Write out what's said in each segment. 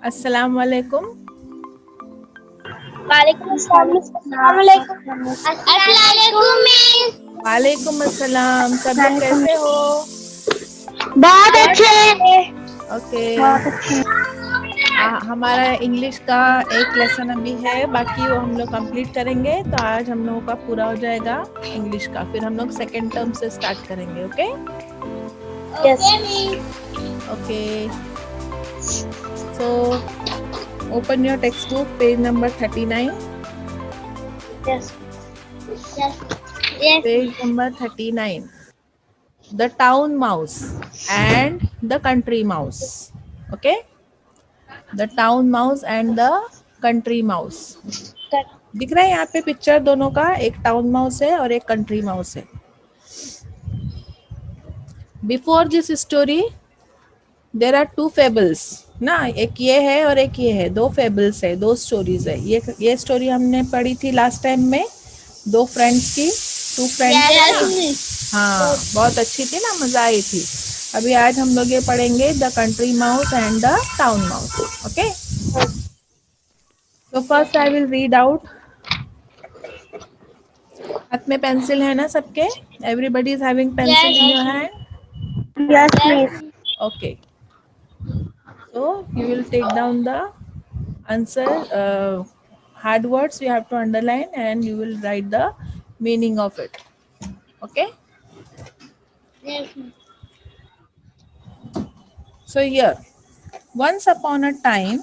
अस्सलाम वालेकुम। वालेकुम अस्सलाम मिस। अस्सलाम वालेकुम। अस्सलाम वालेकुम मिस। वालेकुम अस्सलाम। सब लोग कैसे हो? बहुत अच्छे। ओके। बहुत अच्छे। हमारा इंग्लिश का एक लेसन अभी है, बाकी वो हम लोग कंप्लीट करेंगे, तो आज हम लोगों का पूरा हो जाएगा इंग्लिश का। फिर हम लोग सेकेंड टर्म से स्टार्ट करेंगे। Okay yes. Okay. So open your text book, page number 39। Yes. Yes. Page number 39। The town mouse and the country mouse. Okay, the town mouse and the country mouse. दिख रहा है यहाँ पे picture दोनों का, एक town mouse है और एक कंट्री माउस है। Before this story there are two fables ना, एक ये है और एक ये है, दो फेबल्स है, दो स्टोरीज है। ये स्टोरी हमने पढ़ी थी लास्ट टाइम में, दो फ्रेंड्स की, टू फ्रेंड्स की। हाँ, बहुत अच्छी थी ना, मजा आई थी। अभी आज हम लोग ये पढ़ेंगे the country mouse and the town mouse. Okay, तो first I will read out. हाथ में पेंसिल है ना सबके? Everybody is having pencil in your hand? Yes miss. Okay, so you will take down the answer. Hard words you have to underline and you will write the meaning of it. Okay, so here, once upon a time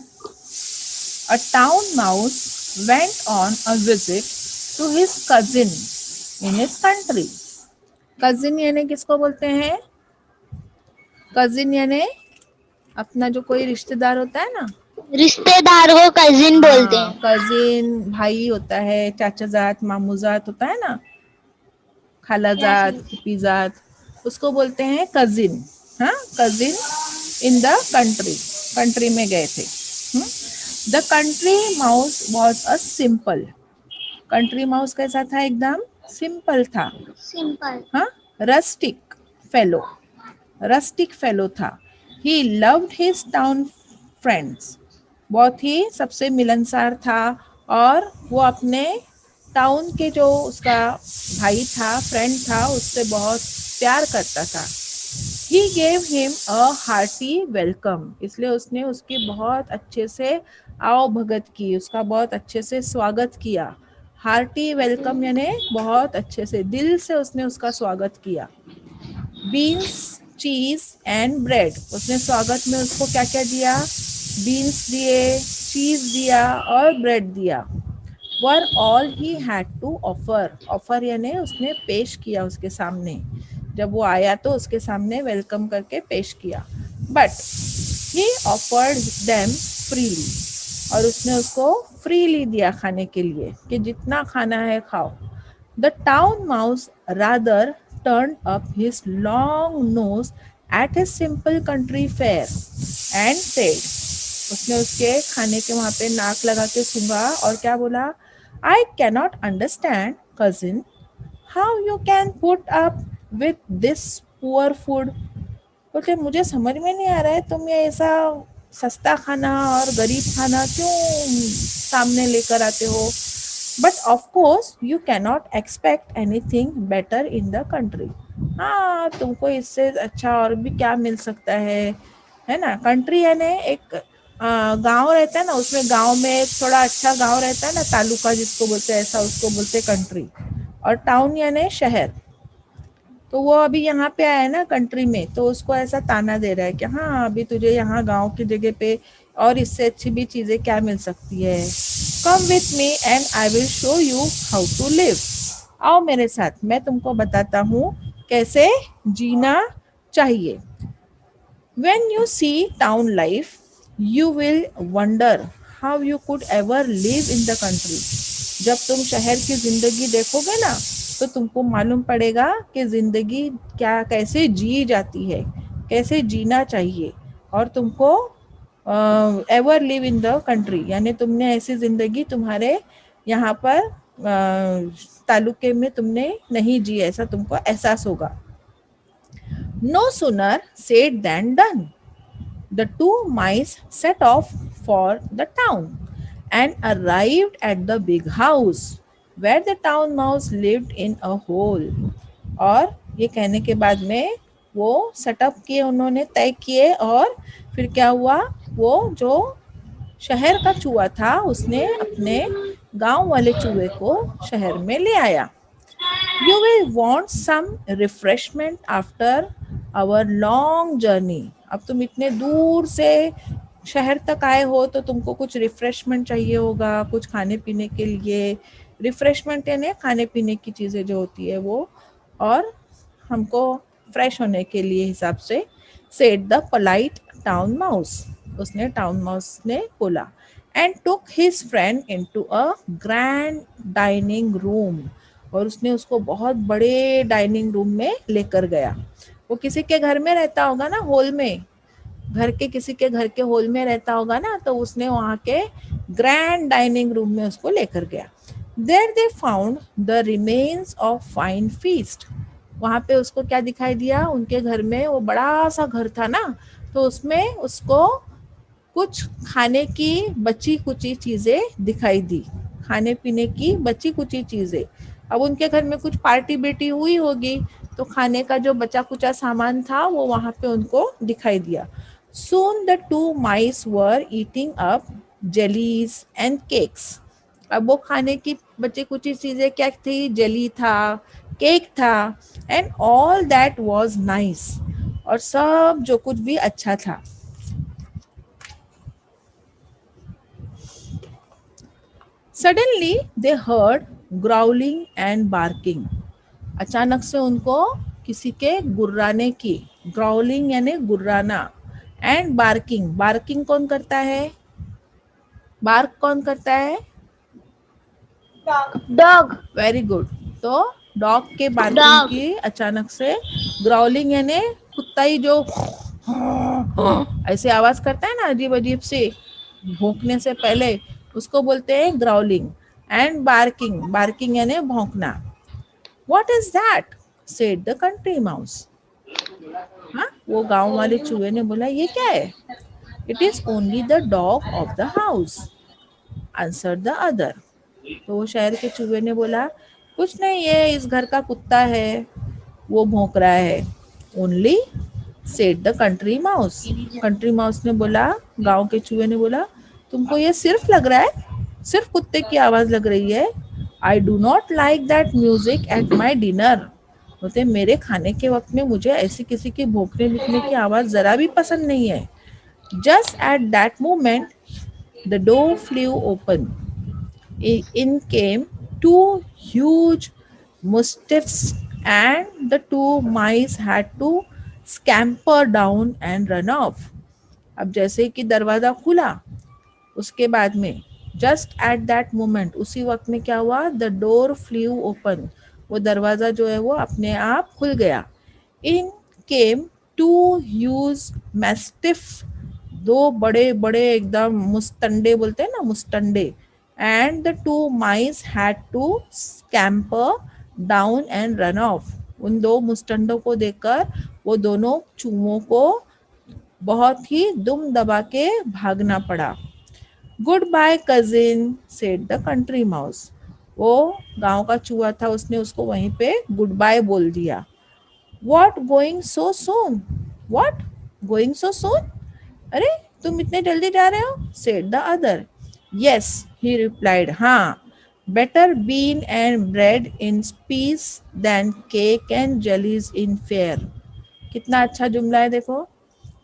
a town mouse went on a visit to his cousin in his country. cousin यानी किसको बोलते हैं? cousin यानी अपना जो कोई रिश्तेदार होता है ना, रिश्तेदार को कजिन बोलते हाँ, हैं। कजिन भाई होता है, चाचा जात मामू जात होता है ना, खाला जात फूफी जात, उसको बोलते हैं कजिन। हाँ, cousin in the country, country में गए थे। The country mouse was a simple, country mouse कैसा था? एकदम सिंपल था। सिंपल। हाँ, रस्टिक फेलो, रस्टिक फेलो था। He loved his town friends, बहुत ही सबसे मिलनसार था, और वो अपने टाउन के जो उसका भाई था, फ्रेंड था, उससे बहुत प्यार करता था। He gave him a hearty welcome, इसलिए उसने उसकी बहुत अच्छे से आओ भगत की, उसका बहुत अच्छे से स्वागत किया। हार्टी वेलकम यानी बहुत अच्छे से, दिल से उसने उसका स्वागत किया। बीन्स, चीज एंड ब्रेड, उसने स्वागत में उसको क्या क्या दिया? बीन्स दिए, चीज दिया और ब्रेड दिया। Were all he had to offer, offer यानी उसने पेश किया उसके सामने, जब वो आया तो उसके सामने वेलकम करके पेश किया। But he offered them freely, और उसने उसको फ्रीली दिया खाने के लिए, कि जितना खाना है खाओ। The town mouse rather turned up his long nose at his simple country fare and said, उसने उसके खाने के वहाँ पे नाक लगा के सूंघा और क्या बोला? I cannot understand cousin how you can put up with this poor food, बोलते मुझे समझ में नहीं आ रहा है तुम ये ऐसा सस्ता खाना और गरीब खाना क्यों सामने लेकर आते हो। But of course you cannot expect anything better in the country, हाँ तुमको इससे अच्छा और भी क्या मिल सकता है ना। कंट्री यानी एक गांव रहता है ना, उसमें गांव में एक थोड़ा अच्छा गांव रहता है ना, तालुका जिसको बोलते हैं, ऐसा उसको बोलते कंट्री। और टाउन यानी शहर। तो वो अभी यहाँ पे आया है ना कंट्री में, तो उसको ऐसा ताना दे रहा है कि हाँ अभी तुझे यहाँ गांव की जगह पे और इससे अच्छी भी चीजें क्या मिल सकती है। Come with me and I will show you how to live, आओ मेरे साथ, मैं तुमको बताता हूँ कैसे जीना चाहिए। When you see town life, you will wonder how you could ever live in the country. जब तुम शहर की जिंदगी देखोगे ना, तो तुमको मालूम पड़ेगा कि जिंदगी क्या कैसे जी जाती है, कैसे जीना चाहिए, और तुमको ever live in the country यानी तुमने ऐसी जिंदगी तुम्हारे यहाँ पर तालुके में तुमने नहीं जी, ऐसा तुमको एहसास होगा। No sooner said than done. The two mice set off for the town and arrived at the big house where the town mouse lived in a hole. और ये कहने के बाद में वो सेटअप किए, उन्होंने तय किए, और फिर क्या हुआ, वो जो शहर का चूहा था उसने अपने गांव वाले चूहे को शहर में ले आया. You will want some refreshment after our long journey. अब तुम इतने दूर से शहर तक आए हो तो तुमको कुछ रिफ्रेशमेंट चाहिए होगा, कुछ खाने पीने के लिए. रिफ्रेशमेंट यानी खाने पीने की चीज़ें जो होती है वो, और हमको फ्रेश होने के लिए हिसाब से. Said the polite town mouse, उसने टाउन माउस ने बोला. And took his friend into a grand dining room, और उसने उसको बहुत बड़े डाइनिंग रूम में लेकर गया. वो किसी के घर में रहता होगा ना, हॉल में, घर के किसी के घर के हॉल में रहता होगा ना, तो उसने वहाँ के ग्रैंड डाइनिंग रूम में उसको लेकर गया. There they found the remains of fine feast. वहाँ पे उसको क्या दिखाई दिया, उनके घर में, वो बड़ा सा घर था ना, तो उसमें उसको कुछ खाने की बची कुची चीज़ें दिखाई दी, खाने पीने की बची कुची चीज़ें. अब उनके घर में कुछ पार्टी बेटी हुई होगी, तो खाने का जो बचा कुचा सामान था वो वहाँ पे उनको दिखाई दिया. Soon the two mice were eating up jellies and cakes. अब वो खाने की बची कुची चीज़ें क्या थी, जेली था, केक था, and all that was nice, और सब जो कुछ भी अच्छा था. Suddenly they heard growling and barking. अचानक से उनको किसी के गुर्राने की, ग्राउलिंग यानी गुर्राना, एंड बार्किंग, बार्किंग कौन करता है, बार्क कौन करता है, डॉग. Very good. तो डॉग के बार्किंग डॉग. की अचानक से, ग्राउलिंग यानी कुत्ता ही जो ऐसे आवाज करता है ना अजीब अजीब से भौंकने से पहले, उसको बोलते हैं ग्राउलिंग. एंड बार्किंग, बार्किंग यानी भौंकना. What is that, said the country mouse. हाँ, वो गांव वाले चूहे ने बोला, ये क्या है. It is only the dog of the house, answer the other. तो वो शहर के चूहे ने बोला, कुछ नहीं, ये इस घर का कुत्ता है, वो भौंक रहा है. Only, said the country mouse. Country mouse ने बोला, गांव के चूहे ने बोला, तुमको ये सिर्फ लग रहा है, सिर्फ कुत्ते की आवाज लग रही है. I do not like that music at my dinner. बोलते मेरे खाने के वक्त में मुझे ऐसी किसी की भौंकने लिखने की आवाज जरा भी पसंद नहीं है. Just at that moment the door flew open. In came two huge mastiffs, and the two mice had to scamper down and run off. अब जैसे कि दरवाज़ा खुला, उसके बाद में जस्ट एट दैट मोमेंट, उसी वक्त में क्या हुआ, द डोर फ्ल्यू ओपन, वो दरवाज़ा जो है वो अपने आप खुल गया. In came two huge mastiff, दो बड़े बड़े एकदम मुस्तंडे, बोलते हैं ना मुस्तंडे. And the two mice had to scamper down and run off. उन दो मुस्तंडों को देखकर वो दोनों चूहों को बहुत ही दुम दबा के भागना पड़ा. Goodbye cousin, said the country mouse. वो गांव का चूहा था, उसने उसको वहीं पे गुड बाय बोल दिया. What going so soon? What going so soon? अरे तुम इतने जल्दी जा रहे हो? Said the other. Yes, he replied. हाँ, better bean and bread in peace than cake and jellies in fair. कितना अच्छा जुमला है देखो.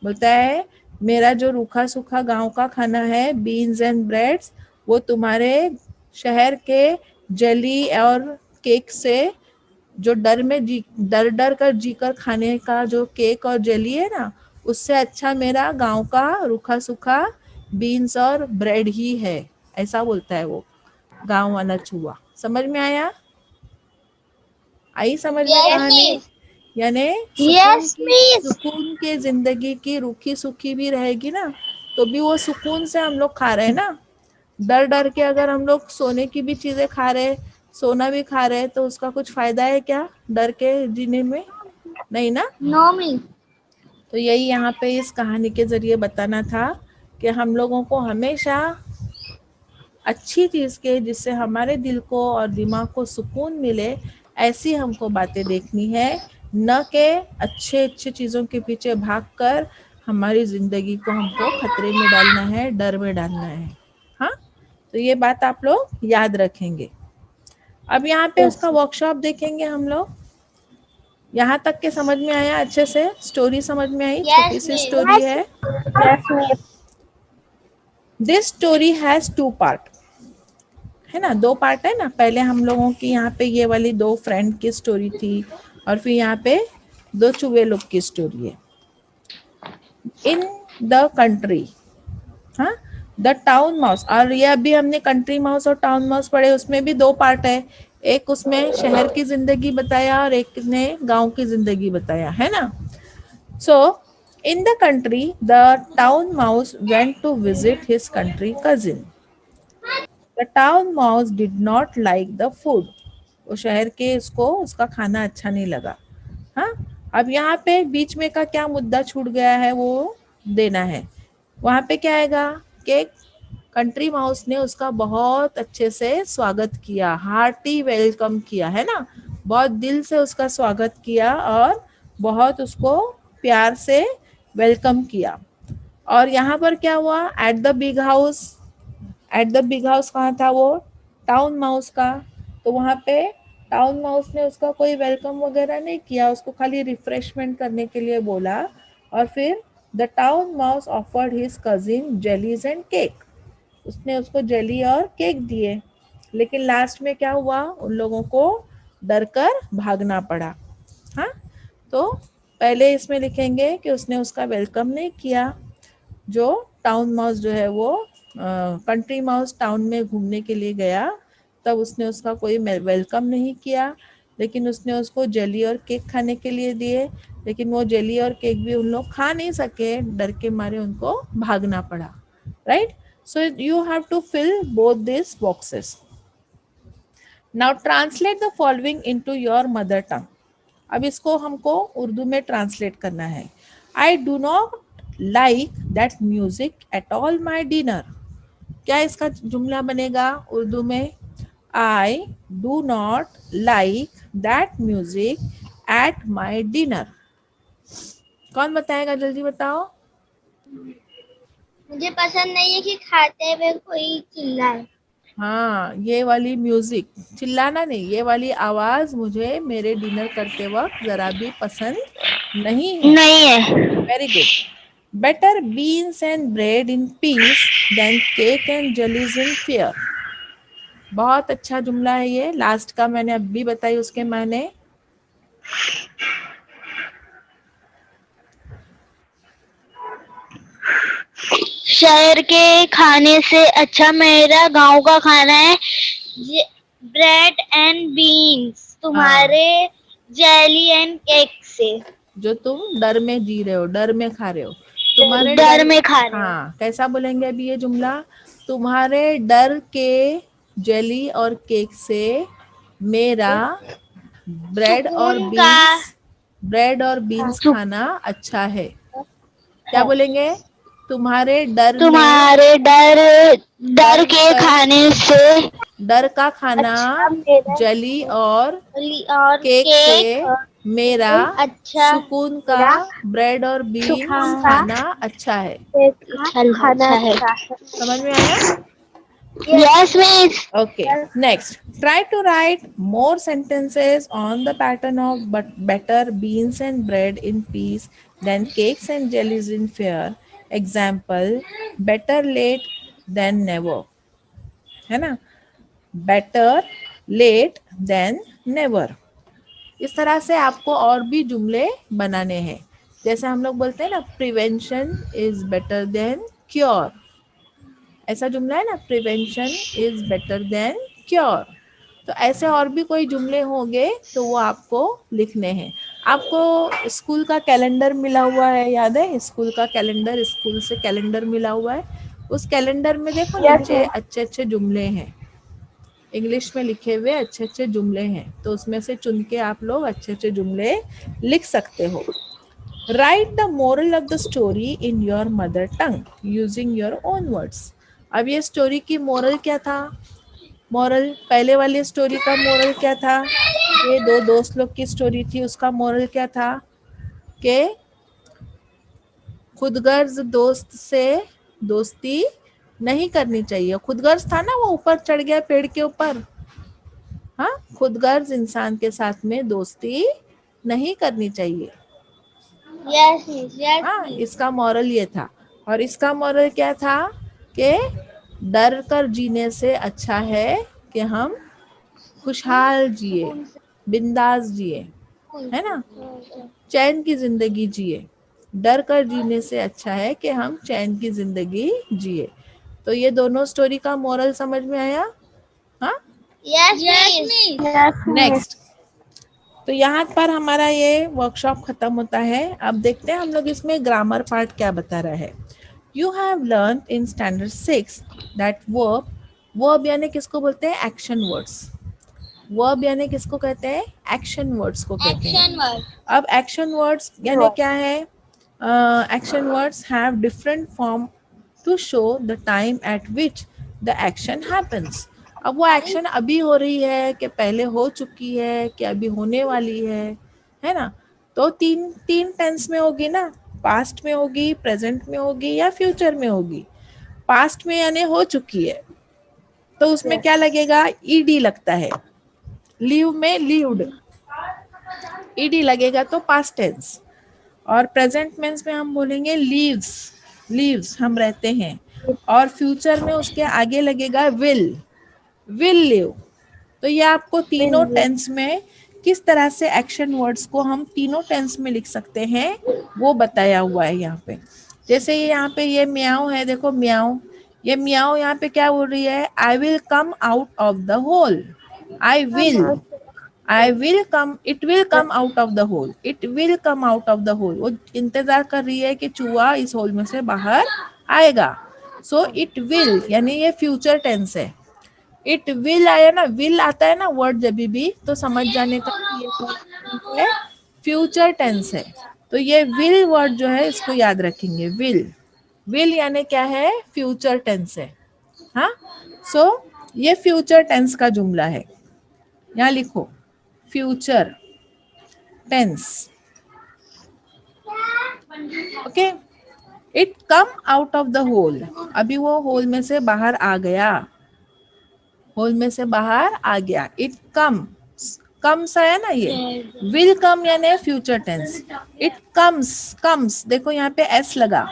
बोलता है मेरा जो रूखा सूखा गांव का खाना है, बीन्स एंड ब्रेड्स, वो तुम्हारे शहर के जली और केक से, जो डर में जी, डर डर कर जीकर खाने का जो केक और जेली है ना, उससे अच्छा मेरा गांव का रूखा सूखा बीन्स और ब्रेड ही है. ऐसा बोलता है वो गांव वाला चूहा. समझ में आया, आई समझ में Yes, कहानी. miss. यानी Yes, miss. सुकून के जिंदगी की रूखी सूखी भी रहेगी ना, तो भी वो सुकून से हम लोग खा रहे हैं ना. डर डर के अगर हम लोग सोने की भी चीजें खा रहे, सोना भी खा रहे, तो उसका कुछ फायदा है क्या डर के जीने में, नहीं ना. No, miss. तो यही यहाँ पे इस कहानी के जरिए बताना था कि हम लोगों को हमेशा अच्छी चीज़ के, जिससे हमारे दिल को और दिमाग को सुकून मिले, ऐसी हमको बातें देखनी है, न कि अच्छे अच्छे चीज़ों के पीछे भागकर हमारी ज़िंदगी को हमको खतरे में डालना है, डर में डालना है। हाँ, तो ये बात आप लोग याद रखेंगे। अब यहाँ पे उसका वर्कशॉप देखेंगे हम लोग। यहाँ तक के समझ में आया? अच्छे से स्टोरी समझ में आई? छोटी यस सी मिस। स्टोरी है। This story has two part, है ना, दो पार्ट है ना। पहले हम लोगों की यहाँ पे ये वाली दो फ्रेंड की स्टोरी थी, और फिर यहाँ पे दो चूहे लोग की स्टोरी है। इन द कंट्री, हाँ, द टाउन माउस, और ये अभी हमने कंट्री माउस और टाउन माउस पढ़े, उसमें भी दो पार्ट है। एक उसमें शहर की जिंदगी बताया और एक ने गांव की जिंदगी बताया, है ना। So in the country the town mouse went to visit his country cousin. The town mouse did not like the food. वो शहर के उसको उसका खाना अच्छा नहीं लगा। हाँ, अब यहाँ पे बीच में का क्या मुद्दा छूट गया है वो देना है। वहाँ पे क्या आएगा कि कंट्री माउस ने उसका बहुत अच्छे से स्वागत किया, हार्टी वेलकम किया, है ना, बहुत दिल से उसका स्वागत किया और बहुत उसको प्यार से वेलकम किया। और यहाँ पर क्या हुआ, at the big house, at the big house कहाँ था वो, टाउन माउस का। तो वहाँ पे टाउन माउस ने उसका कोई वेलकम वगैरह नहीं किया, उसको खाली रिफ्रेशमेंट करने के लिए बोला। और फिर the town mouse offered his cousin jellies and cake, उसने उसको जेली और केक दिए। लेकिन लास्ट में क्या हुआ, उन लोगों को डर कर भागना पड़ा। हाँ, तो पहले इसमें लिखेंगे कि उसने उसका वेलकम नहीं किया। जो टाउन माउस जो है वो कंट्री माउस टाउन में घूमने के लिए गया, तब उसने उसका कोई वेलकम नहीं किया, लेकिन उसने उसको जेली और केक खाने के लिए दिए। लेकिन वो जेली और केक भी उन लोग खा नहीं सके, डर के मारे उनको भागना पड़ा। Right, so you have to fill both this boxes. Now translate the following into your mother tongue. अब इसको हमको उर्दू में ट्रांसलेट करना है। I do not like that music at all my dinner. क्या इसका जुमला बनेगा उर्दू में? I do not like that music at my dinner. कौन बताएगा, जल्दी बताओ। मुझे पसंद नहीं है कि खाते हुए कोई चिल्लाए। हाँ, ये वाली म्यूजिक, चिल्लाना नहीं, ये वाली आवाज मुझे मेरे डिनर करते वक्त जरा भी पसंद नहीं है। नहीं है। Very good. Better beans and bread in peace than cake and jellies in fear. बहुत अच्छा जुमला है ये, लास्ट का मैंने अभी बताई उसके मायने। शहर के खाने से अच्छा मेरा गांव का खाना है। ब्रेड एंड बीन्स हाँ, तुम्हारे जेली एंड केक से जो तुम डर में जी रहे हो, डर में खा रहे हो, तुम्हारे डर डर। में खा रहे हो। हाँ, कैसा बोलेंगे अभी ये जुमला? तुम्हारे डर के जेली और केक से मेरा ब्रेड और सुकून का बीन्स, ब्रेड और बीन्स खाना अच्छा है। क्या है। बोलेंगे? तुम्हारे डर में, तुम्हारे डर डर डर के कर, खाने से डर का खाना अच्छा मेरा जली और और केक से केक मेरा अच्छा सुकून का मेरा ब्रेड और बीन्स सुकून का खाना अच्छा है। खाना है। समझ में आया? Yes miss. Okay, next. Try to write more sentences on the pattern of but better beans and bread in peace than cakes and jellies in fear. Example, better late than never. है ना? Better late than never. इस तरह से आपको और भी जुमले बनाने हैं। जैसे हम लोग बोलते हैं ना, prevention is better than cure. ऐसा जुमला है ना, prevention is better than cure. तो ऐसे और भी कोई जुमले होंगे तो वो आपको लिखने हैं। आपको स्कूल का कैलेंडर मिला हुआ है, याद है? स्कूल का कैलेंडर, स्कूल से कैलेंडर मिला हुआ है। उस कैलेंडर में देखो नीचे अच्छे अच्छे जुमले हैं, इंग्लिश में लिखे हुए अच्छे अच्छे जुमले हैं, तो उसमें से चुन के आप लोग अच्छे अच्छे जुमले लिख सकते हो। Right the moral of the story in your mother tongue using your own words. अब ये स्टोरी की मोरल क्या था? मोरल पहले वाली स्टोरी का मोरल क्या था? ये दो दोस्त लोग की स्टोरी थी, उसका मोरल क्या था? कि खुदगर्ज दोस्त से दोस्ती नहीं करनी चाहिए। खुदगर्ज था ना, वो ऊपर चढ़ गया पेड़ के ऊपर। हाँ, खुदगर्ज इंसान के साथ में दोस्ती नहीं करनी चाहिए। Yes, miss. Yes, हाँ, miss. इसका मॉरल ये था। और इसका मॉरल क्या था? कि डर कर जीने से अच्छा है कि हम खुशहाल जिए, बिंदास जिए, है ना, चैन की जिंदगी जिए। डर कर जीने से अच्छा है कि हम चैन की जिंदगी जिए। तो ये दोनों स्टोरी का मोरल समझ में आया? हाँ। Yes, miss. Yes, miss. Next. तो यहाँ पर हमारा ये वर्कशॉप खत्म होता है। अब देखते हैं हम लोग इसमें ग्रामर पार्ट क्या बता रहा है। You have learn in standard 6 that verb, verb यानी किसको बोलते हैं? Action words. वर्ब यानी किसको कहते हैं? एक्शन वर्ड्स को कहते हैं। Action word. अब एक्शन वर्ड्स यानी क्या है? Action words have different form to show the time at which the action happens. अब वो एक्शन अभी हो रही है कि पहले हो चुकी है कि अभी होने वाली है ना? तो तीन तीन टेंस में होगी ना, पास्ट में होगी, प्रेजेंट में होगी या फ्यूचर में होगी। पास्ट में यानी हो चुकी है, तो उसमें क्या लगेगा? ईडी लगता है। लीव में लीव्ड, ईडी लगेगा तो पास्ट टेंस। और प्रेजेंट टेंस में हम बोलेंगे लीव्स, लीव्स हम रहते हैं। और फ्यूचर में उसके आगे लगेगा विल लिव। तो ये आपको तीनों टेंस में किस तरह से एक्शन वर्ड्स को हम तीनों टेंस में लिख सकते हैं वो बताया हुआ है यहाँ पे। जैसे ये यहाँ पे ये म्याऊ है, देखो म्याऊ, ये म्याऊ यहाँ पे क्या बोल रही है? I will come out of the hole. I will, I will come, it will come out of the hole, it will come out of the hole. वो इंतजार कर रही है कि चूहा इस होल में से बाहर आएगा। सो इट विल यानी ये फ्यूचर टेंस है। इट विल आया ना, विल आता है ना वर्ड जब भी, तो समझ जाने का कि ये कौन है? फ्यूचर टेंस है। तो ये विल वर्ड जो है इसको याद रखेंगे। विल यानी क्या है? फ्यूचर टेंस है। हाँ, सो ये फ्यूचर टेंस का जुमला है। यहाँ लिखो future tense. Okay, it come out of the hole, अभी वो होल में से बाहर आ गया, होल में से बाहर आ गया। इट कम्स आया ना ये। विल कम यानी फ्यूचर टेंस। इट कम्स देखो यहाँ पे एस लगा।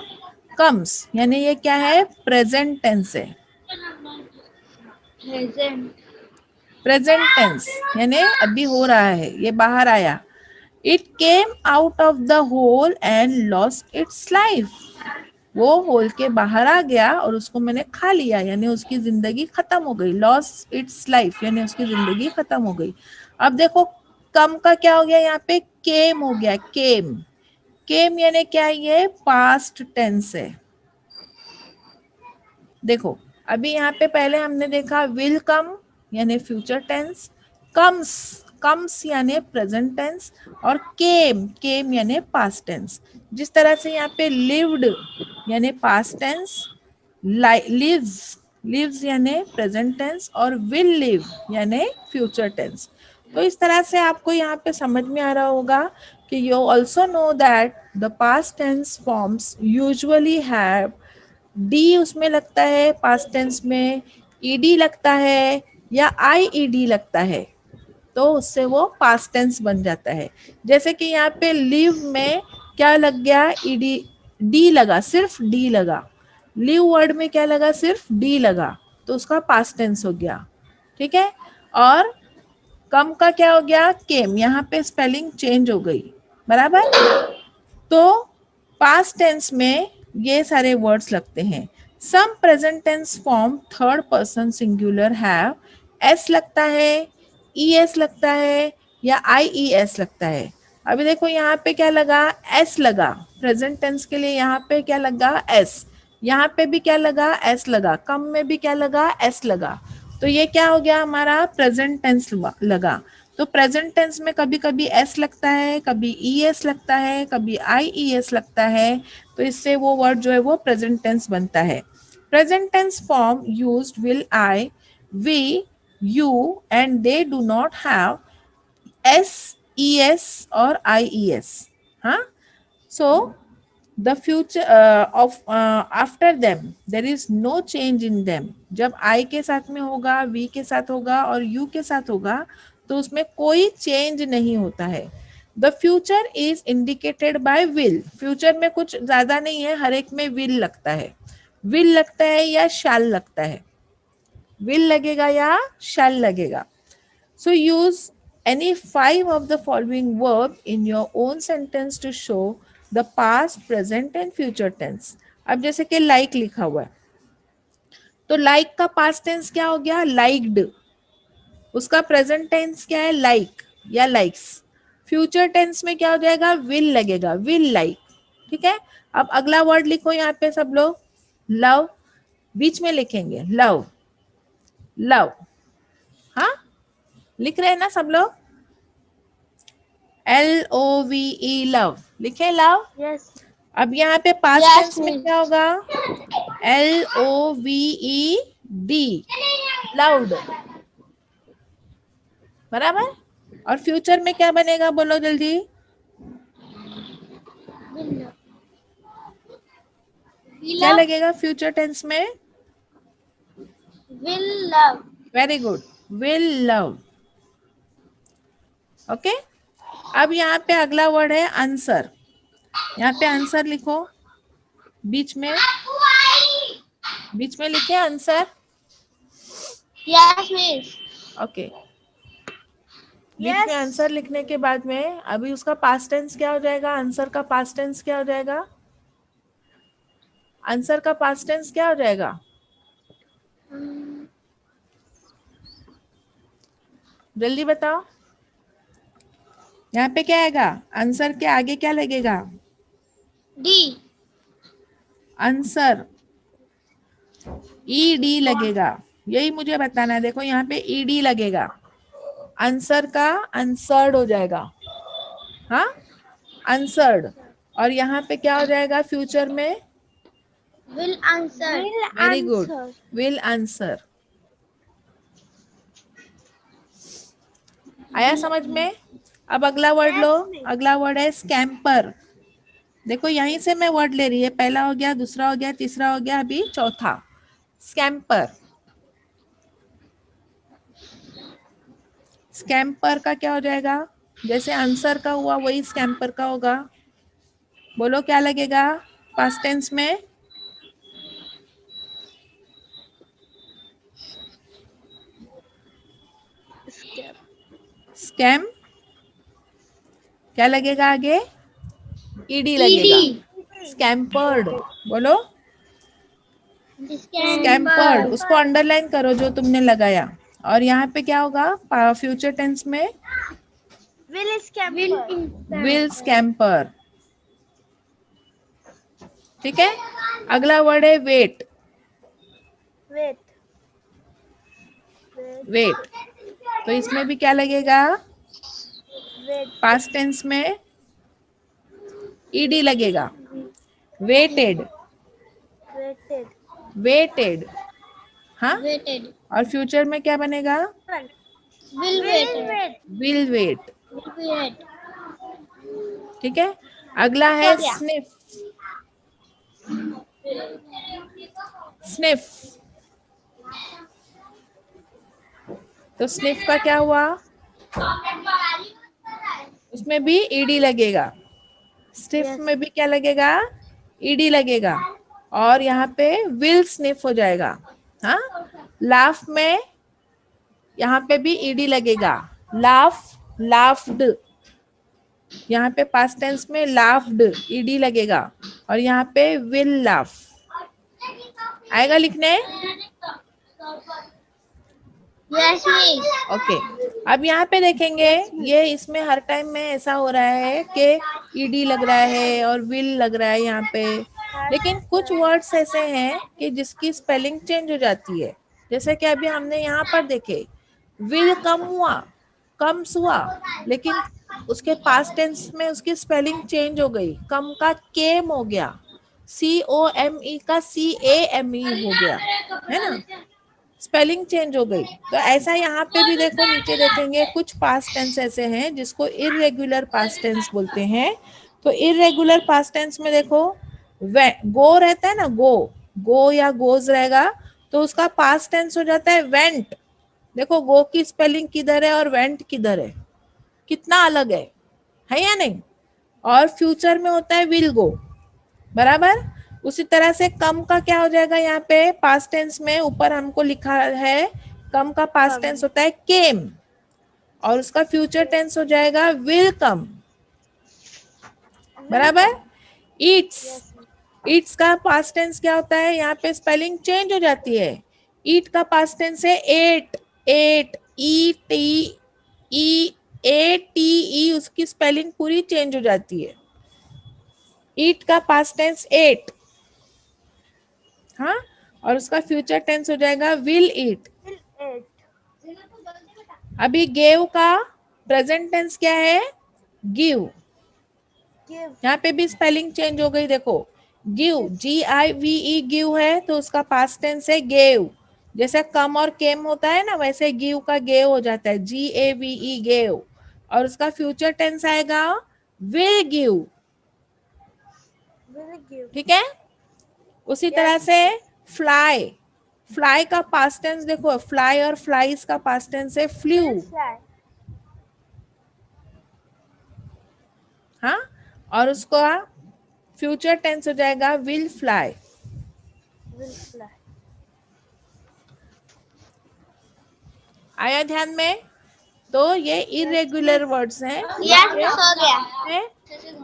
कम्स यानी ये क्या है? प्रेजेंट टेंस है। Present. प्रेजेंट टेंस यानी अभी हो रहा है, ये बाहर आया। It came out of the hole and lost its life, वो होल के बाहर आ गया और उसको मैंने खा लिया, यानी उसकी जिंदगी खत्म हो गई। लॉस्ट इट्स लाइफ यानी उसकी जिंदगी खत्म हो गई। अब देखो कम का क्या हो गया? यहाँ पे केम हो गया। केम, केम यानी क्या है? ये पास्ट टेंस है। देखो अभी यहाँ पे पहले हमने देखा विल कम यानी फ्यूचर टेंस, कम्स कम्स यानी प्रेजेंट टेंस, और केम यानी पास्ट टेंस। जिस तरह से यहाँ पे लिव्ड यानी पास्ट टेंस, लिव्स यानी प्रेजेंट टेंस, और विल लिव यानी फ्यूचर टेंस। तो इस तरह से आपको यहाँ पे समझ में आ रहा होगा कि you also know that the past tense forms usually have D उसमें लगता है, पास्ट टेंस में ईडी लगता है या आईईडी लगता है, तो उससे वो पास्ट टेंस बन जाता है। जैसे कि यहाँ पे लिव में क्या लग गया? ईडी, डी लगा, सिर्फ डी लगा। लिव वर्ड में क्या लगा? सिर्फ डी लगा, तो उसका पास्ट टेंस हो गया। ठीक है। और कम का क्या हो गया? केम, यहाँ पे स्पेलिंग चेंज हो गई, बराबर। तो पास्ट टेंस में ये सारे वर्ड्स लगते हैं। Some present tense form third person singular have s लगता है, ई एस लगता है या आई ई एस लगता है। अभी देखो यहाँ पे क्या लगा? एस लगा। प्रेजेंट टेंस के लिए यहाँ पे क्या लगा? एस। यहाँ पे भी क्या लगा? एस लगा। कम में भी क्या लगा? एस लगा। तो ये क्या हो गया हमारा? प्रेजेंट टेंस लगा। तो प्रेजेंट टेंस में कभी कभी एस लगता है, कभी ई एस लगता है, कभी आई ई एस लगता है, तो इससे वो वर्ड जो है वो प्रेजेंट टेंस बनता है. Present tense form used will, I, we, you and they do not have S E S और आई ई एस. हाँ, so the future of after them there is no change in them. जब I के साथ में होगा, V के साथ होगा और U के साथ होगा तो उसमें कोई चेंज नहीं होता है. The future is indicated by will. Future में कुछ ज्यादा नहीं है, हर एक में विल लगता है. विल लगता है या शैल लगता है, विल लगेगा या शैल लगेगा. So use any 5 of the following verb in your own sentence to show the past, present and future tense. अब जैसे कि like लिखा हुआ है, तो like का past tense क्या हो गया, liked. उसका present tense क्या है, like या likes. future tense में क्या हो जाएगा, will लगेगा, will like. ठीक है. अब अगला वर्ड लिखो यहाँ पे सब लोग, love. बीच में लिखेंगे love, love. हाँ, लिख रहे हैं ना सब लोग, LOVE लव, लिखे लव. यस. अब यहाँ पे पास्ट Yes, टेंस में miss. क्या होगा, LOVED, लाउड. बराबर. और फ्यूचर में क्या बनेगा, बोलो जल्दी. क्या लगेगा फ्यूचर टेंस में, Will love. Very good, will love. Okay. अब यहाँ पे अगला वर्ड है आंसर. यहाँ पे आंसर लिखो, बीच में, बीच में लिखे आंसर. Yes, miss. ओके. बीच में आंसर लिखने के बाद में अभी उसका पास्ट टेंस क्या हो जाएगा, आंसर का पास्ट टेंस क्या हो जाएगा, आंसर का पास्ट टेंस क्या हो जाएगा, जल्दी बताओ. यहाँ पे क्या आएगा, आंसर के आगे क्या लगेगा, D. आंसर, ईडी लगेगा. यही मुझे बताना है. देखो यहाँ पे ईडी लगेगा, आंसर का आंसर्ड हो जाएगा. हाँ, आंसर्ड. और यहाँ पे क्या हो जाएगा फ्यूचर में, Will answer. Very good, will answer. आया समझ में. अब अगला वर्ड लो. अगला वर्ड है स्कैम्पर. देखो यहीं से मैं वर्ड ले रही है, पहला हो गया, दूसरा हो गया, तीसरा हो गया, अभी चौथा. स्कैम्पर. स्कैम्पर का क्या हो जाएगा, जैसे आंसर का हुआ वही स्कैम्पर का होगा. बोलो क्या लगेगा पास्ट टेंस में, स्कैम. क्या लगेगा आगे, ईडी लगेगा, स्कैम्पर्ड. बोलो स्कैम्पर्ड. उसको अंडरलाइन करो जो तुमने लगाया. और यहाँ पे क्या होगा फ्यूचर टेंस में, Will scamper. Will scamper. ठीक है. अगला वर्ड है वेट. Wait. वेट. तो इसमें भी क्या लगेगा, Wait. पास्ट टेंस में ईडी लगेगा, वेटेड, Waited. वेटेड. हाँ. Waited. और फ्यूचर में क्या बनेगा, Will wait. Will wait. Will wait. ठीक है. अगला है हो गया. स्निफ. स्निफ. तो स्निफ का क्या हुआ, उसमें भी ईडी लगेगा. स्निफ में भी क्या लगेगा, ईडी लगेगा. और यहाँ पे विल स्निफ हो जाएगा. हाँ. लाफ में यहाँ पे भी ईडी लगेगा, लाफ, लाफ्ड. यहाँ पे पास्ट टेंस में लाफ्ड, ईडी लगेगा. और यहाँ पे विल लाफ आएगा लिखने. Yes, miss. ओके. अब यहाँ पे देखेंगे, ये इसमें हर टाइम में ऐसा हो रहा है कि ईडी लग रहा है और विल लग रहा है यहाँ पे. लेकिन कुछ वर्ड्स ऐसे हैं कि जिसकी स्पेलिंग चेंज हो जाती है. जैसे कि अभी हमने यहाँ पर देखे, विल कम हुआ, कम्स हुआ, लेकिन उसके पास्ट टेंस में उसकी स्पेलिंग चेंज हो गई, कम का केम हो गया, COME का CAME हो गया, है ना, स्पेलिंग चेंज हो गई। तो ऐसा यहाँ पे भी देखो, नीचे देखेंगे कुछ पास्ट टेंस ऐसे हैं जिसको इर्रेगुलर पास्ट टेंस बोलते हैं। तो इर्रेगुलर पास्ट टेंस में देखो, गो रहता है ना, गो या गोज रहेगा, तो उसका पास्ट टेंस हो जाता है वेंट। देखो गो की स्पेलिंग किधर है और वेंट किधर है, कितना अलग है या नहीं। और फ्यूचर में होता है विल गो, बराबर। उसी तरह से कम का क्या हो जाएगा, यहाँ पे पास्ट टेंस में ऊपर हमको लिखा है, कम का पास्ट टेंस होता है केम, और उसका फ्यूचर टेंस हो जाएगा विल कम, बराबर। ईट्स, ईट्स का पास्ट टेंस क्या होता है, यहाँ पे स्पेलिंग चेंज हो जाती है। ईट का पास्ट टेंस है एट, एट, EATE, उसकी स्पेलिंग पूरी चेंज हो जाती है। ईट का पास्ट टेंस एट, हाँ, और उसका फ्यूचर टेंस हो जाएगा विल ईट। अभी गेव का प्रेजेंट टेंस क्या है, गिव, यहाँ पे भी स्पेलिंग चेंज हो गई, देखो गिव, GIVE गिव है, तो उसका पास्ट टेंस है गेव। जैसे कम और केम होता है ना, वैसे गिव का गेव हो जाता है, GAVE गेव, और उसका फ्यूचर टेंस आएगा विल गिव, ठीक है। उसी तरह से फ्लाई, फ्लाई का पास्ट टेंस देखो, फ्लाई और फ्लाइज का पास्ट टेंस है फ्लू, हाँ, और उसका फ्यूचर टेंस हो जाएगा विल फ्लाई। आया ध्यान में। तो ये इरेगुलर वर्ड्स हैं हो गया।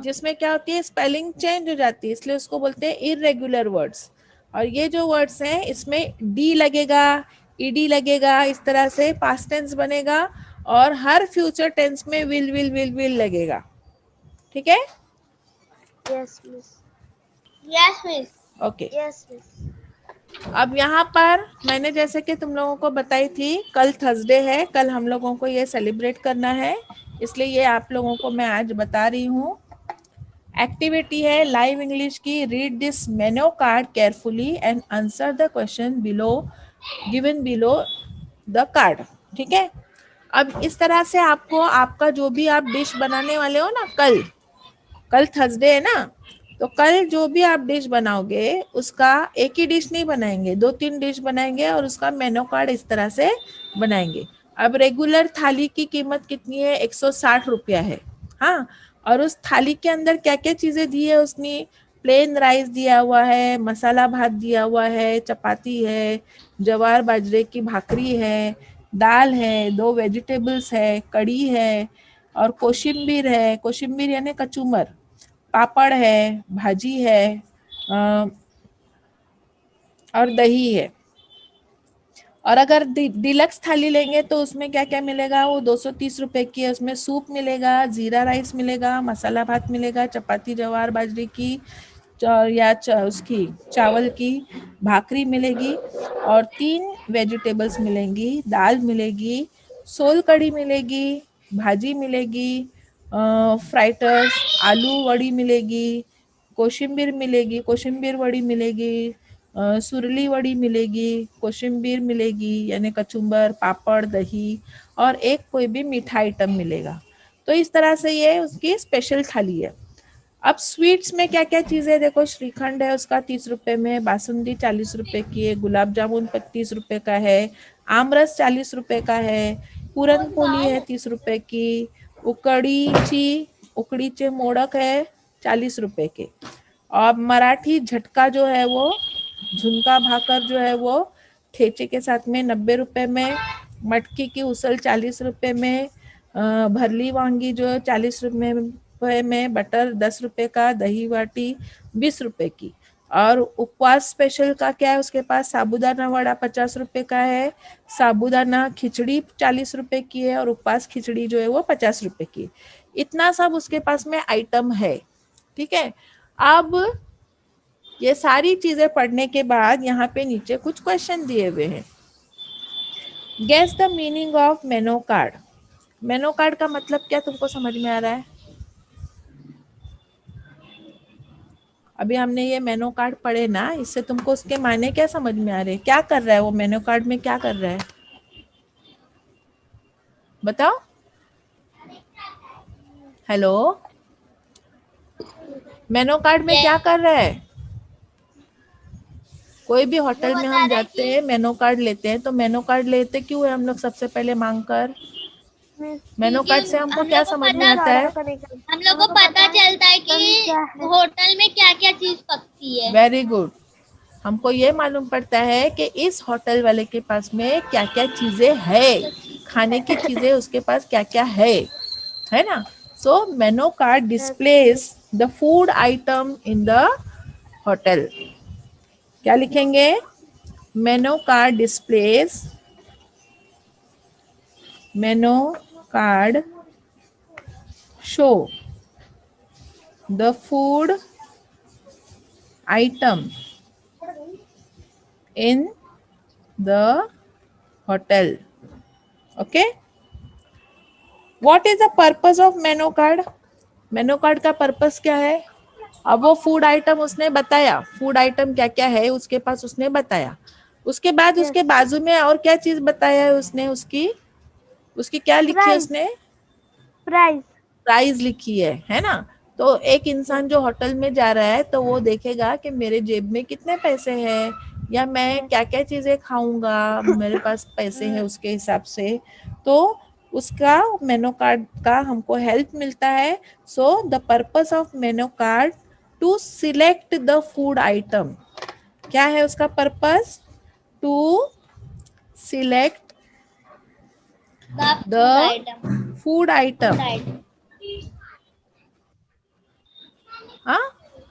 जिसमें क्या होती है, स्पेलिंग चेंज हो जाती है, इसलिए उसको बोलते हैं इरेगुलर वर्ड्स। और ये जो वर्ड्स हैं इसमें डी लगेगा, ईडी लगेगा, इस तरह से पास्ट टेंस बनेगा, और हर फ्यूचर टेंस में विल लगेगा, ठीक है। Yes miss. ओके, अब यहाँ पर मैंने जैसे कि तुम लोगों को बताई थी, कल थर्सडे है, कल हम लोगों को ये सेलिब्रेट करना है, इसलिए ये आप लोगों को मैं आज बता रही हूँ। एक्टिविटी है लाइव इंग्लिश की, read this menu card carefully and answer the question below, given below the card, ठीक है। अब इस तरह से आपको, आपका जो भी आप डिश बनाने वाले हो ना, कल थर्सडे है ना, तो कल जो भी आप डिश बनाओगे उसका एक ही डिश नहीं बनाएंगे, 2-3 डिश बनाएंगे, और उसका मेनू कार्ड इस तरह से बनाएंगे। अब रेगुलर थाली की कीमत कितनी है, 160 रुपया है, हाँ, और उस थाली के अंदर क्या क्या चीजें दी है उसने, प्लेन राइस दिया हुआ है, मसाला भात दिया हुआ है, चपाती है, जवार बाजरे की भाकरी है, दाल है, 2 वेजिटेबल्स है, कड़ी है, और कोशिम्बीर है, कोशिम्बीर यानी कचूमर, पापड़ है, भाजी है, और दही है। और अगर डिलक्स थाली लेंगे तो उसमें क्या क्या मिलेगा, वो 230 रुपए की है, उसमें सूप मिलेगा, जीरा राइस मिलेगा, मसाला भात मिलेगा, चपाती जवार बाजरे की या उसकी चावल की भाकरी मिलेगी, और 3 वेजिटेबल्स मिलेंगी, दाल मिलेगी, सोल कड़ी मिलेगी, भाजी मिलेगी, फ्राइटर्स आलू वड़ी मिलेगी, कोशिम्बीर मिलेगी, कोशिम्बीर वड़ी मिलेगी, सुरली वड़ी मिलेगी, कोशिम्बीर मिलेगी यानी कचुम्बर, पापड़, दही, और एक कोई भी मीठा आइटम मिलेगा। तो इस तरह से ये उसकी स्पेशल थाली है। अब स्वीट्स में क्या क्या चीज़ें देखो, श्रीखंड है उसका 30 रुपए में, बासुंदी 40 रुपए की है, गुलाब जामुन 30 रुपए का है, आमरस 40 रुपए का है, पूरन पोली है 30 रुपए की, उकडीचे मोदक है 40 रुपए के, और मराठी झटका जो है वो, झुनका भाकर जो है वो ठेचे के साथ में 90 रुपए में, मटकी की उसल 40 रुपए में, भरली वांगी जो 40 रुपए में, बटर 10 रुपए का, दही बाटी 20 रुपए की, और उपवास स्पेशल का क्या है उसके पास, साबूदाना वड़ा 50 रुपए का है, साबूदाना खिचड़ी 40 रुपए की है, और उपवास खिचड़ी जो है वो 50 रुपए की। इतना सब उसके पास में आइटम है, ठीक है। अब ये सारी चीजें पढ़ने के बाद यहाँ पे नीचे कुछ क्वेश्चन दिए हुए हैं। Guess the meaning of menu card. Menu card का मतलब क्या तुमको समझ में आ रहा है? अभी हमने ये मेनू कार्ड पढ़े ना, इससे तुमको उसके मायने क्या समझ में आ रहे हैं? क्या कर रहा है वो मेनू कार्ड में, क्या कर रहा है बताओ? हेलो, मेनू कार्ड में क्या ये कर रहा है? कोई भी वो होटल में बता हम रहा है जाते कि हैं, मेनू कार्ड लेते हैं, तो मेनू कार्ड लेते क्यों है हम लोग सबसे पहले मांग कर? मेनू क्योंकि कार्ड से हमको हम क्या लोग को समझ में पता आता है? हम लोग को पता चलता है कि होटल में क्या क्या चीज पकती है। Very good. हमको ये मालूम पड़ता है कि इस होटल वाले के पास में क्या क्या चीजें है, खाने की चीजें उसके पास क्या क्या है ना? So menu card displays the food item in the hotel. क्या लिखेंगे? Menu card displays, menu card show the food item in the hotel. Okay, what is the purpose of menu card? Menu card का purpose क्या है? अब वो food item उसने बताया, food item क्या क्या है उसके पास उसने बताया, उसके बाद उसके बाजू में और क्या चीज बताया है उसने, उसकी उसकी क्या लिखी है उसने? प्राइस। प्राइस लिखी है ना? तो एक इंसान जो होटल में जा रहा है तो वो देखेगा कि मेरे जेब में कितने पैसे हैं, या मैं क्या क्या चीजें खाऊंगा, मेरे पास पैसे हैं उसके हिसाब से, तो उसका मेनू कार्ड का हमको हेल्प मिलता है। So the purpose of menu card to select the food item. क्या है उसका purpose? To select food item the food item. हाँ,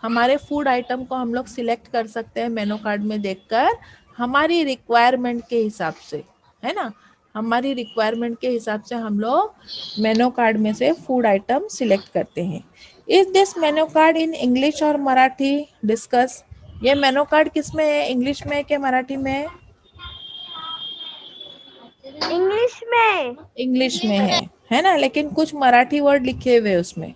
हमारे फूड आइटम को हम लोग सिलेक्ट कर सकते हैं मेनू कार्ड में देखकर, हमारी रिक्वायरमेंट के हिसाब से, है ना? हमारी रिक्वायरमेंट के हिसाब से हम लोग मेनू कार्ड में से फूड आइटम सिलेक्ट करते हैं। Is this menu card in English और मराठी? डिस्कस। ये मेनू कार्ड किस में है, इंग्लिश में के मराठी में? इंग्लिश में। इंग्लिश में है ना? लेकिन कुछ मराठी वर्ड लिखे हुए उसमें,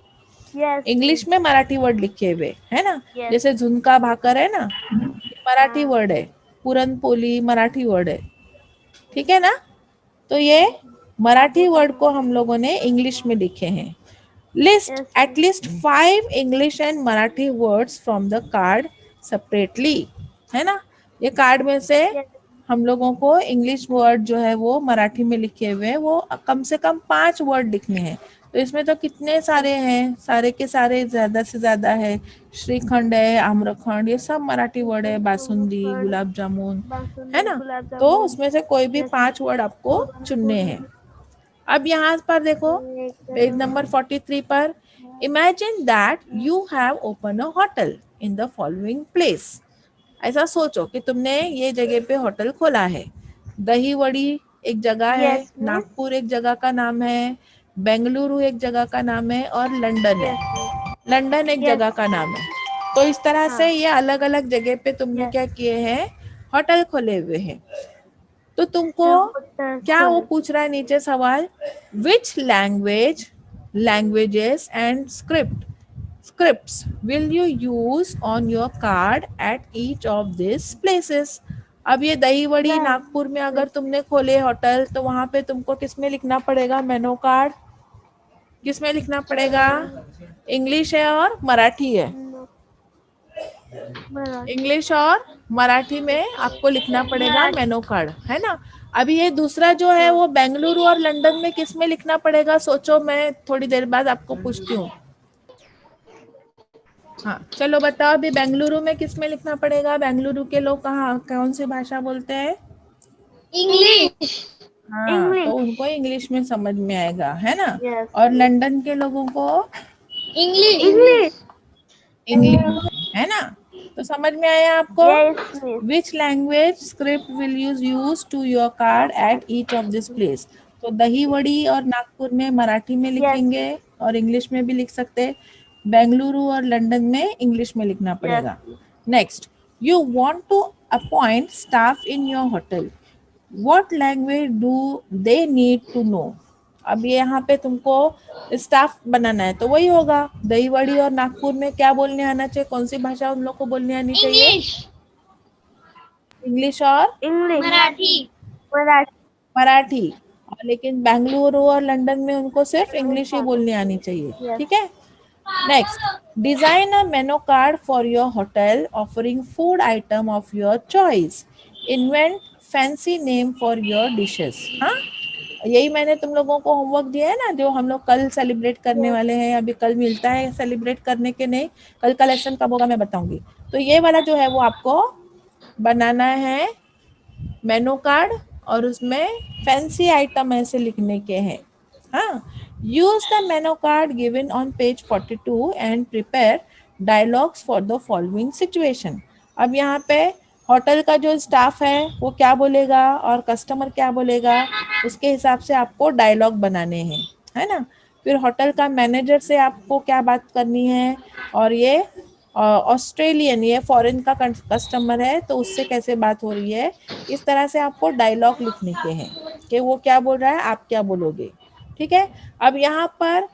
इंग्लिश में मराठी वर्ड लिखे हुए है ना? जैसे झुणका भाकर है ना, ये मराठी वर्ड है। पुरणपोली मराठी वर्ड है, ठीक है ना? तो ये मराठी वर्ड को हम लोगों ने इंग्लिश में लिखे हैं। List at least 5 English and Marathi words from the card separately, है ना? ये कार्ड में से हम लोगों को इंग्लिश वर्ड जो है वो मराठी में लिखे हुए हैं, वो कम से कम 5 वर्ड लिखने हैं। तो इसमें तो कितने सारे हैं, सारे के सारे ज्यादा से ज्यादा है। श्रीखंड है, आम्रखंड, ये सब मराठी वर्ड है, बासुंदी, गुलाब जामुन, है ना? तो उसमें से कोई भी 5 वर्ड आपको चुनने हैं। अब यहाँ पर देखो, पेज नंबर 43 पर, imagine that you have open a hotel in the following place. ऐसा सोचो कि तुमने ये जगह पे होटल खोला है। दही वड़ी एक जगह है, नागपुर एक जगह का नाम है, बेंगलुरु एक जगह का नाम है, और लंदन है, लंदन एक जगह का नाम है। तो इस तरह से ये अलग अलग जगह पे तुमने क्या किए हैं, होटल खोले हुए हैं। तो तुमको क्या वो पूछ रहा है नीचे सवाल, which language, languages and scripts will you use on your card at each of this places. अब ये दही वड़ी नागपुर में अगर तुमने खोले होटल, तो वहां पे तुमको किसमें लिखना पड़ेगा मेनू कार्ड? किसमें लिखना पड़ेगा? इंग्लिश है और मराठी है, इंग्लिश और मराठी में आपको लिखना पड़ेगा मेनू कार्ड, है ना? अभी ये दूसरा जो है वो बेंगलुरु और लंदन में किस में लिखना पड़ेगा, सोचो, मैं थोड़ी देर बाद आपको पूछती हूँ। हाँ चलो बताओ, अभी बेंगलुरु में किस में लिखना पड़ेगा? बेंगलुरु के लोग कहाँ कौन सी भाषा बोलते हैं? इंग्लिश। हाँ, तो उनको इंग्लिश में समझ में आएगा, है ना? और लंदन के लोगों को इंग्लिश। इंग्लिश, है ना? तो समझ में आया आपको? Which language script will use to your card at each of this place. तो दही वड़ी और नागपुर में मराठी में लिखेंगे और इंग्लिश में भी लिख सकते हैं, बेंगलुरु और लंदन में इंग्लिश में लिखना पड़ेगा। Next, you want to appoint staff in your hotel, what language do they need to know? अब ये यहाँ पे तुमको स्टाफ बनाना है तो वही होगा। दही वड़ी और नागपुर में क्या बोलने आना चाहिए, कौन सी भाषा उन लोग को बोलने आनी चाहिए? इंग्लिश, इंग्लिश और मराठी, मराठी। और लेकिन बेंगलुरु और लंदन में उनको सिर्फ इंग्लिश ही बोलनी आनी चाहिए, ठीक है। Next, design a menu card for your hotel offering food item of your choice. Invent fancy name for your dishes. हाँ, यही मैंने तुम लोगों को होमवर्क दिया है ना, जो हम लोग कल सेलिब्रेट करने वाले हैं। अभी कल मिलता है सेलिब्रेट करने के, नहीं कल का लेसन कब होगा मैं बताऊंगी। तो ये वाला जो है वो आपको बनाना है मेनू कार्ड, और उसमें फैंसी आइटम ऐसे लिखने के हैं। हाँ, use the menu card given on page 42 and prepare dialogues for the following situation. अब यहाँ पे होटल का जो स्टाफ है वो क्या बोलेगा और कस्टमर क्या बोलेगा, उसके हिसाब से आपको डायलॉग बनाने हैं, है ना। फिर होटल का मैनेजर से आपको क्या बात करनी है, और ये ऑस्ट्रेलियन, ये फॉरेन का कस्टमर है तो उससे कैसे बात हो रही है। इस तरह से आपको डायलॉग लिखने के हैं कि वो क्या बोल रहा है, आप क्या बोलोगे, ठीक है। अब यहाँ पर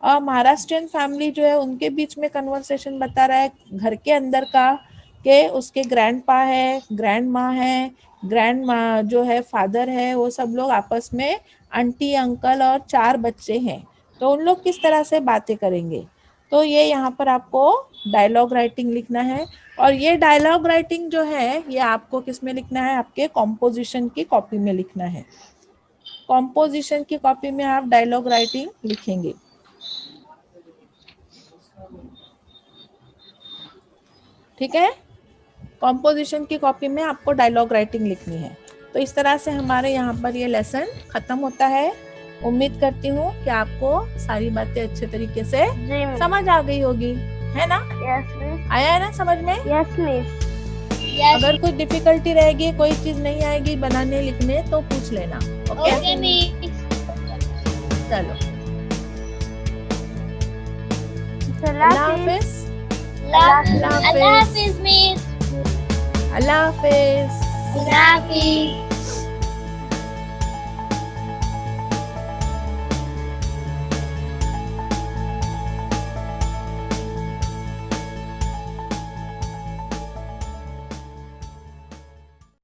महाराष्ट्रियन फैमिली जो है उनके बीच में कन्वर्सेशन बता रहा है घर के अंदर का, कि उसके ग्रैंड पा है, ग्रैंड माँ है, ग्रैंड माँ जो है फादर है, वो सब लोग आपस में आंटी अंकल और 4 बच्चे हैं, तो उन लोग किस तरह से बातें करेंगे। तो ये यहाँ पर आपको डायलॉग राइटिंग लिखना है। और ये डायलॉग राइटिंग जो है ये आपको किस में लिखना है, आपके कॉम्पोजिशन की कॉपी में लिखना है। कॉम्पोजिशन की कॉपी में आप डायलॉग राइटिंग लिखेंगे, ठीक है। कॉम्पोजिशन की कॉपी में आपको डायलॉग राइटिंग लिखनी है। तो इस तरह से हमारे यहाँ पर ये लेसन खत्म होता है। उम्मीद करती हूँ कि आपको सारी बातें अच्छे तरीके से समझ आ गई होगी, है ना। यस मिस, आया है ना समझ में? यस मिस, अगर कुछ डिफिकल्टी रहेगी, कोई चीज नहीं आएगी बनाने लिखने, तो पूछ लेना, ओके। ओके मिस, चलो, अल्लाह अल्लाह हाफिज। हाफिज मिस, अल्लाह हाफिज। अल्लाह हाफिज।